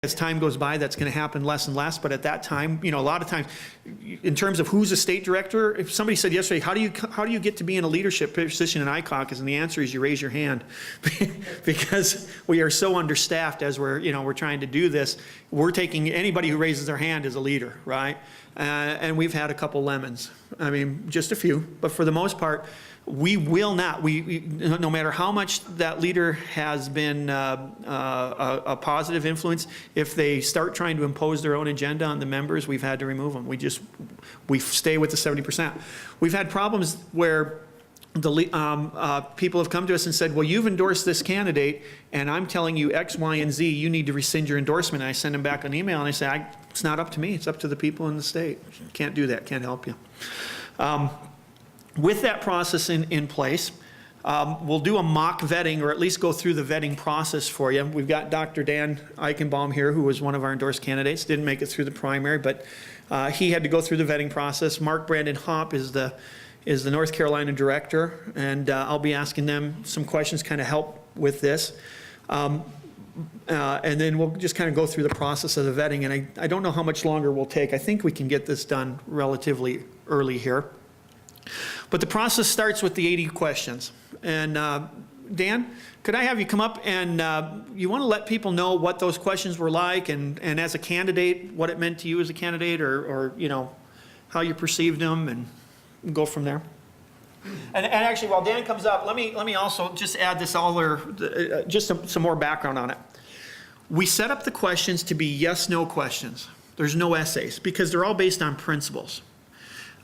as time goes by, that's going to happen less and less. But at that time, a lot of times, in terms of who's a state director, if somebody said yesterday, how do you get to be in a leadership position in iCaucus? And the answer is you raise your hand, because we are so understaffed as we're trying to do this. We're taking anybody who raises their hand as a leader, right? And we've had a couple lemons. I mean, just a few, but for the most part, we will not. No matter how much that leader has been a positive influence, if they start trying to impose their own agenda on the members, we've had to remove them. We stay with the 70%. We've had problems where people have come to us and said, well, you've endorsed this candidate, and I'm telling you X, Y, and Z, you need to rescind your endorsement. And I send them back an email, and I say, it's not up to me. It's up to the people in the state. Can't do that. Can't help you. With that process in place, we'll do a mock vetting, or at least go through the vetting process for you. We've got Dr. Dan Eichenbaum here, who was one of our endorsed candidates. Didn't make it through the primary, but he had to go through the vetting process. Mark Brandon Hopp is the North Carolina director, and I'll be asking them some questions, kind of help with this. And then we'll just kind of go through the process of the vetting, and I don't know how much longer we'll take. I think we can get this done relatively early here. But the process starts with the 80 questions. And Dan, could I have you come up and you want to let people know what those questions were like, and as a candidate, what it meant to you as a candidate, or how you perceived them, and go from there. And actually, while Dan comes up, let me also just add this just some more background on it. We set up the questions to be yes/no questions. There's no essays, because they're all based on principles.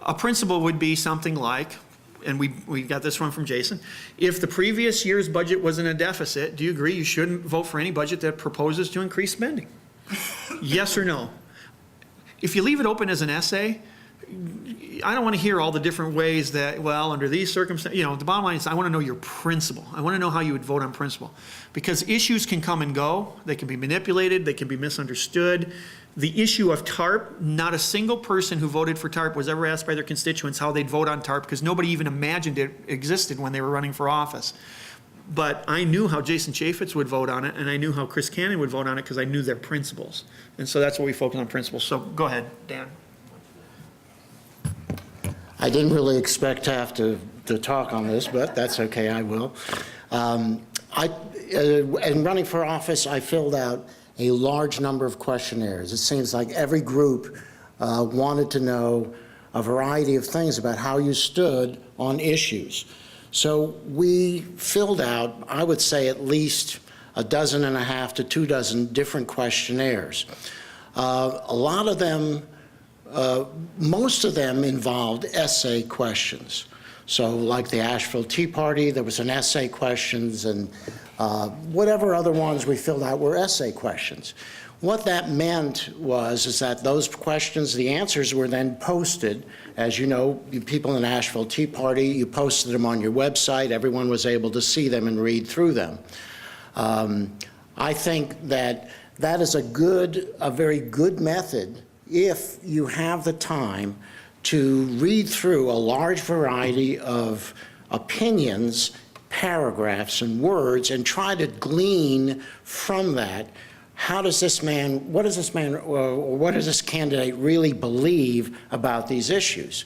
A principle would be something like, and we got this one from Jason, if the previous year's budget was in a deficit, do you agree you shouldn't vote for any budget that proposes to increase spending? Yes or no? If you leave it open as an essay, I don't want to hear all the different ways that, well, under these circumstances, the bottom line is I want to know your principle. I want to know how you would vote on principle. Because issues can come and go. They can be manipulated. They can be misunderstood. The issue of TARP, not a single person who voted for TARP was ever asked by their constituents how they'd vote on TARP, because nobody even imagined it existed when they were running for office. But I knew how Jason Chaffetz would vote on it, and I knew how Chris Cannon would vote on it, because I knew their principles. And so that's what we focus on, principles. So go ahead, Dan. I didn't really expect to have to talk on this, but that's okay, I will. In running for office, I filled out a large number of questionnaires. It seems like every group wanted to know a variety of things about how you stood on issues. So we filled out, I would say, at least 1.5 to 2 dozen different questionnaires. A lot of them, most of them involved essay questions. So like the Asheville Tea Party, there was an essay questions, and whatever other ones we filled out were essay questions. What that meant is that those questions, the answers were then posted. As you know, people in Asheville Tea Party, you posted them on your website. Everyone was able to see them and read through them. I think that is a very good method if you have the time to read through a large variety of opinions, paragraphs, and words, and try to glean from that, what does this candidate really believe about these issues?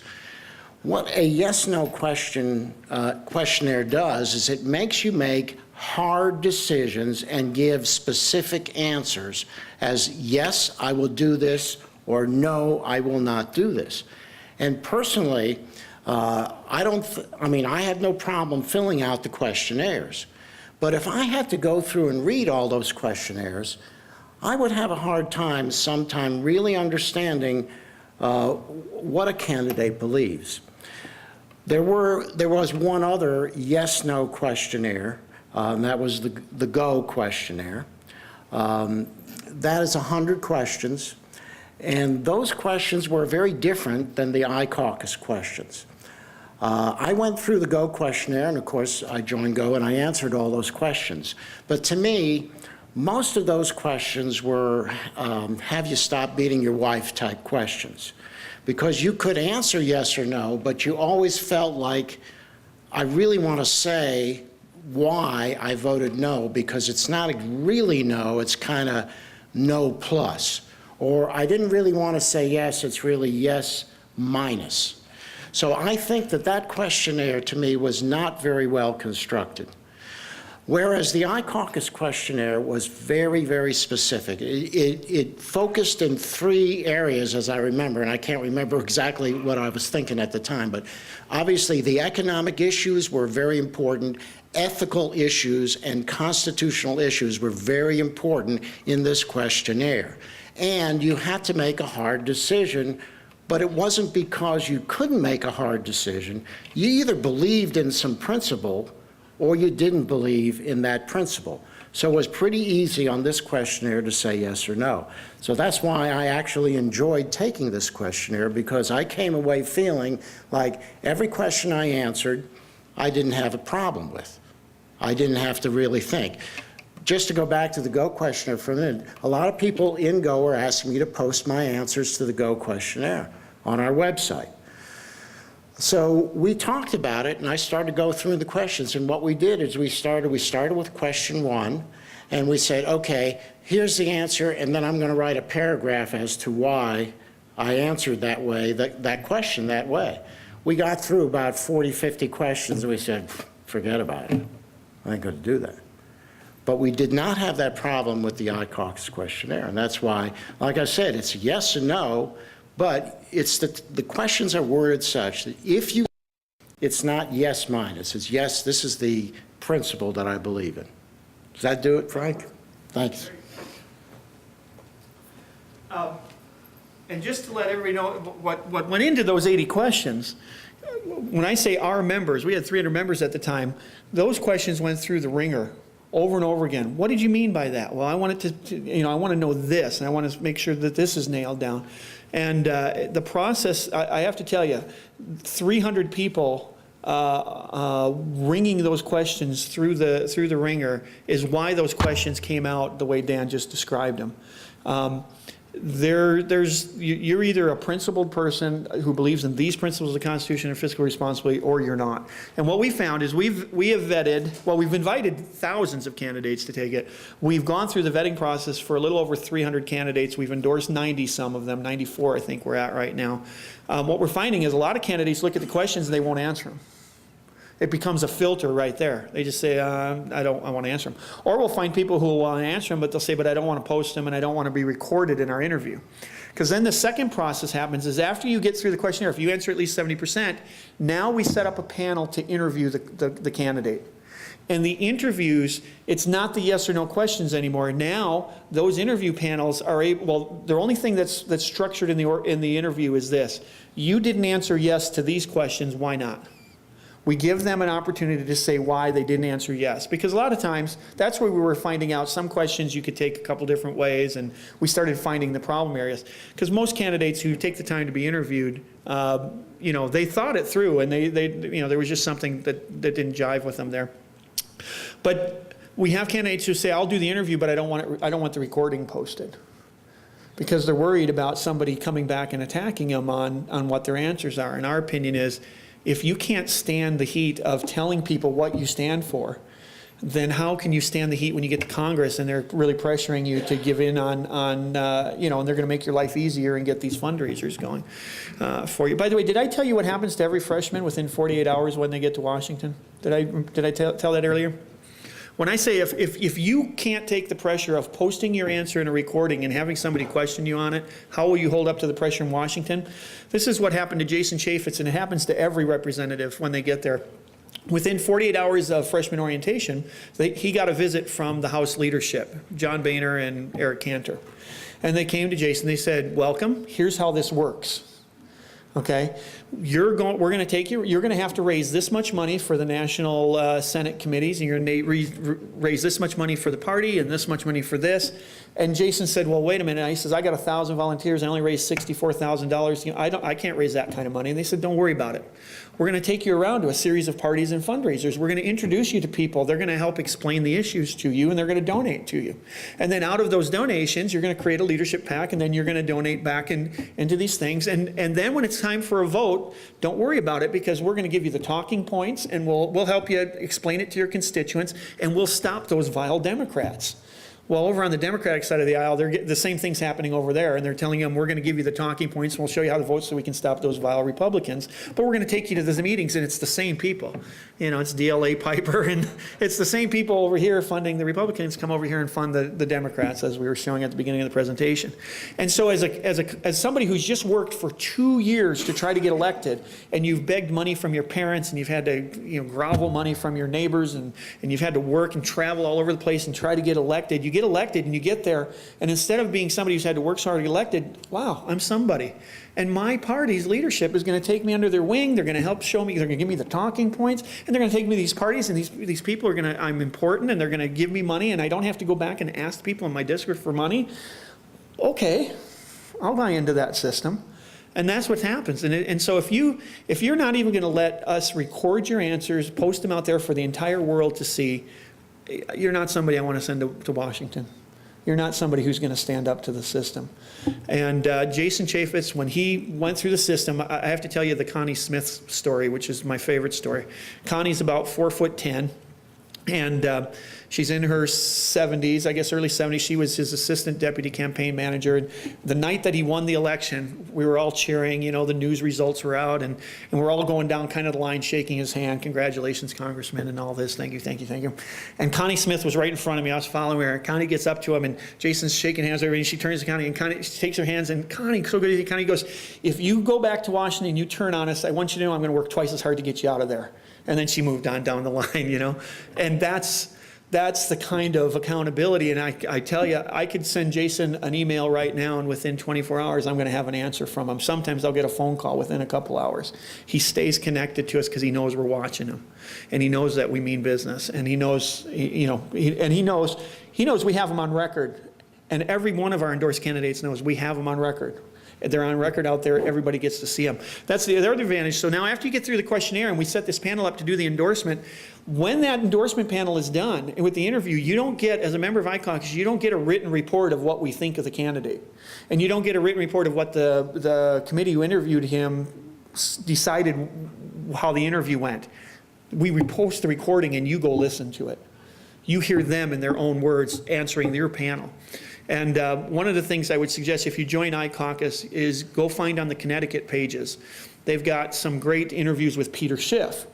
What a yes/no questionnaire does is it makes you make hard decisions and give specific answers as yes, I will do this, or no, I will not do this. And personally, I had no problem filling out the questionnaires. But if I had to go through and read all those questionnaires, I would have a hard time sometime really understanding what a candidate believes. There was one other yes/no questionnaire, and that was the GO questionnaire. That is 100 questions. And those questions were very different than the iCaucus questions. I went through the GO questionnaire, and of course I joined GO and I answered all those questions. But to me, most of those questions were have you stopped beating your wife type questions. Because you could answer yes or no, but you always felt like, I really want to say why I voted no, because it's not really no, it's kind of no plus. Or I didn't really want to say yes, it's really yes minus. So I think that that questionnaire to me was not very well constructed. Whereas the iCaucus questionnaire was very, very specific. It focused in 3 areas, as I remember, and I can't remember exactly what I was thinking at the time, but obviously the economic issues were very important. Ethical issues and constitutional issues were very important in this questionnaire. And you had to make a hard decision, but it wasn't because you couldn't make a hard decision. You either believed in some principle or you didn't believe in that principle. So it was pretty easy on this questionnaire to say yes or no. So that's why I actually enjoyed taking this questionnaire, because I came away feeling like every question I answered, I didn't have a problem with. I didn't have to really think. Just to go back to the Go questionnaire for a minute, a lot of people in Go are asking me to post my answers to the Go questionnaire on our website. So we talked about it, and I started to go through the questions, and what we did is we started with question 1, and we said, okay, here's the answer, and then I'm going to write a paragraph as to why I answered that way, that question that way. We got through about 40, 50 questions, and we said, forget about it. I ain't going to do that. But we did not have that problem with the iCaucus questionnaire, and that's why, like I said, it's yes and no, but it's the questions are worded such that if you, it's not yes minus, it's yes, this is the principle that I believe in. Does that do it, Frank? Thanks. And just to let everybody know what went into those 80 questions, when I say our members, we had 300 members at the time, those questions went through the ringer over and over again. What did you mean by that? Well, I wanted to I want to know this, and I want to make sure that this is nailed down. And the process, I have to tell you, 300 people ringing those questions through the ringer is why those questions came out the way Dan just described them. You're either a principled person who believes in these principles of the Constitution and fiscal responsibility, or you're not. And what we found is we have vetted, well, we've invited thousands of candidates to take it. We've gone through the vetting process for a little over 300 candidates. We've endorsed 90 some of them, 94 I think we're at right now. What we're finding is a lot of candidates look at the questions and they won't answer them. It becomes a filter right there. They just say, I want to answer them. Or we'll find people who will want to answer them, but they'll say, but I don't want to post them and I don't want to be recorded in our interview. Because then the second process happens is after you get through the questionnaire, if you answer at least 70%, now we set up a panel to interview the candidate. And the interviews, it's not the yes or no questions anymore. Now, those interview panels are able, well, the only thing that's structured in the interview is this. You didn't answer yes to these questions, why not? We give them an opportunity to say why they didn't answer yes. Because a lot of times, that's where we were finding out some questions you could take a couple different ways, and we started finding the problem areas. Because most candidates who take the time to be interviewed, they thought it through, and there was just something that didn't jive with them there. But we have candidates who say, I'll do the interview, but I don't want the recording posted. Because they're worried about somebody coming back and attacking them on what their answers are. And our opinion is, if you can't stand the heat of telling people what you stand for, then how can you stand the heat when you get to Congress and they're really pressuring you to give in on and they're going to make your life easier and get these fundraisers going for you. By the way, did I tell you what happens to every freshman within 48 hours when they get to Washington? Did I tell that earlier? When I say if you can't take the pressure of posting your answer in a recording and having somebody question you on it, how will you hold up to the pressure in Washington? This is what happened to Jason Chaffetz, and it happens to every representative when they get there. Within 48 hours of freshman orientation, he got a visit from the House leadership, John Boehner and Eric Cantor. And they came to Jason, they said, welcome, here's how this works. Okay, we're going to take you. You're going to have to raise this much money for the national Senate committees, and you're going to raise this much money for the party, and this much money for this. And Jason said, "Well, wait a minute." He says, "I got 1,000 volunteers. I only raised $64,000. I can't raise that kind of money." And they said, "Don't worry about it. We're going to take you around to a series of parties and fundraisers. We're going to introduce you to people. They're going to help explain the issues to you, and they're going to donate to you. And then out of those donations, you're going to create a leadership pack, and then you're going to donate back into these things. And then when it's time for a vote, don't worry about it, because we're going to give you the talking points, and we'll help you explain it to your constituents, and we'll stop those vile Democrats." Well, over on the Democratic side of the aisle, the same thing's happening over there, and they're telling them, we're going to give you the talking points, and we'll show you how to vote so we can stop those vile Republicans, but we're going to take you to the meetings, and it's the same people. You know, it's DLA Piper, and it's the same people over here funding the Republicans come over here and fund the Democrats, as we were showing at the beginning of the presentation. And so as somebody who's just worked for 2 years to try to get elected, and you've begged money from your parents, and you've had to grovel money from your neighbors, and you've had to work and travel all over the place and try to get elected, you get elected and you get there, and instead of being somebody who's had to work so hard to get elected, wow, I'm somebody. And my party's leadership is going to take me under their wing. They're going to help show me, they're going to give me the talking points, and they're going to take me to these parties, and these people are going to, I'm important, and they're going to give me money, and I don't have to go back and ask people in my district for money. Okay, I'll buy into that system. And that's what happens. And so if you're not even going to let us record your answers, post them out there for the entire world to see, you're not somebody I want to send to Washington. You're not somebody who's going to stand up to the system. And Jason Chaffetz, when he went through the system, I have to tell you the Connie Smith story, which is my favorite story. Connie's about 4'10", and she's in her 70s, I guess early 70s. She was his assistant deputy campaign manager. And the night that he won the election, we were all cheering, the news results were out, and we're all going down kind of the line, shaking his hand. Congratulations, Congressman, and all this. Thank you, thank you, thank you. And Connie Smith was right in front of me. I was following her. Connie gets up to him, and Jason's shaking hands with her, and she turns to Connie, and Connie takes her hands, and Connie, so good, Connie goes, if you go back to Washington and you turn on us, I want you to know I'm going to work twice as hard to get you out of there. And then she moved on down the line, And that's the kind of accountability. And I tell you, I could send Jason an email right now, and within 24 hours, I'm going to have an answer from him. Sometimes I'll get a phone call within a couple hours. He stays connected to us because he knows we're watching him. And he knows that we mean business. And he knows, he knows we have him on record. And every one of our endorsed candidates knows we have them on record. They're on record out there. Everybody gets to see them. That's the other advantage. So now after you get through the questionnaire and we set this panel up to do the endorsement, when that endorsement panel is done, and with the interview, you don't get, as a member of iCaucus, you don't get a written report of what we think of the candidate. And you don't get a written report of what the committee who interviewed him decided how the interview went. We post the recording and you go listen to it. You hear them in their own words answering your panel. And one of the things I would suggest if you join iCaucus is go find on the Connecticut pages. They've got some great interviews with Peter Schiff.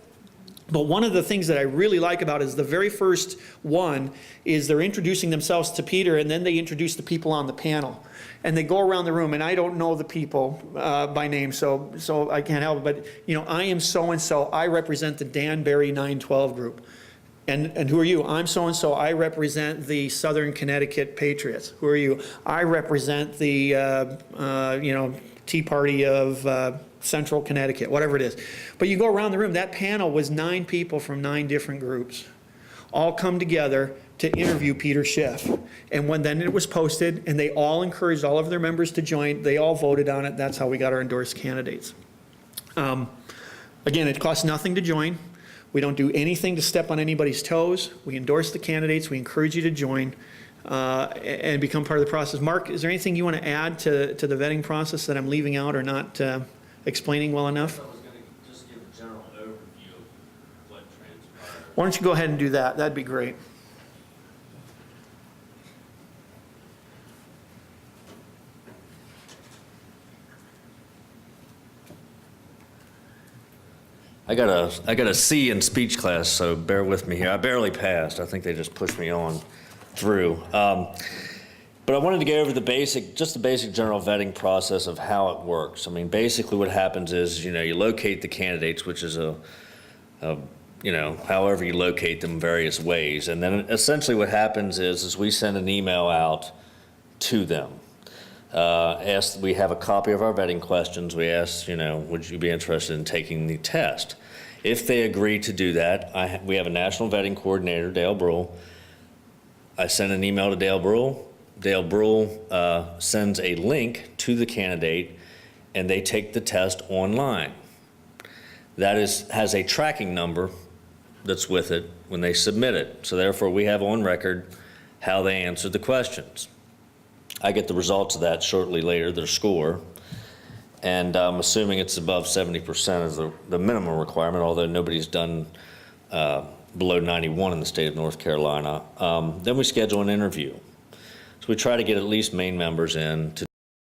But one of the things that I really like about it is the very first one is they're introducing themselves to Peter, and then they introduce the people on the panel. And they go around the room, and I don't know the people by name, so I can't help it. But, I am so-and-so. I represent the Danbury 912 group. And who are you? I'm so-and-so. I represent the Southern Connecticut Patriots. Who are you? I represent the, Tea Party of Central Connecticut, whatever it is. But you go around the room, that panel was 9 people from 9 different groups, all come together to interview Peter Schiff. And then it was posted, and they all encouraged all of their members to join. They all voted on it. That's how we got our endorsed candidates. Again, it costs nothing to join. We don't do anything to step on anybody's toes. We endorse the candidates. We encourage you to join and become part of the process. Mark, is there anything you want to add to the vetting process that I'm leaving out or not explaining well enough? I was going to just give a general overview of what transpired. Why don't you go ahead and do that? That'd be great. I got a C in speech class, so bear with me here. I barely passed. I think they just pushed me on through. But I wanted to go over the basic general vetting process of how it works. I mean, basically what happens is, you locate the candidates, which is however you locate them various ways. And then essentially what happens is we send an email out to them. We have a copy of our vetting questions. We ask, would you be interested in taking the test? If they agree to do that, we have a national vetting coordinator, Dale Brule. I send an email to Dale Brule. Dale Brule sends a link to the candidate, and they take the test online. That has a tracking number that's with it when they submit it. So therefore, we have on record how they answered the questions. I get the results of that shortly later, their score, and I'm assuming it's above 70% is the minimum requirement, although nobody's done below 91 in the state of North Carolina. Then we schedule an interview. So we try to get at least main members in to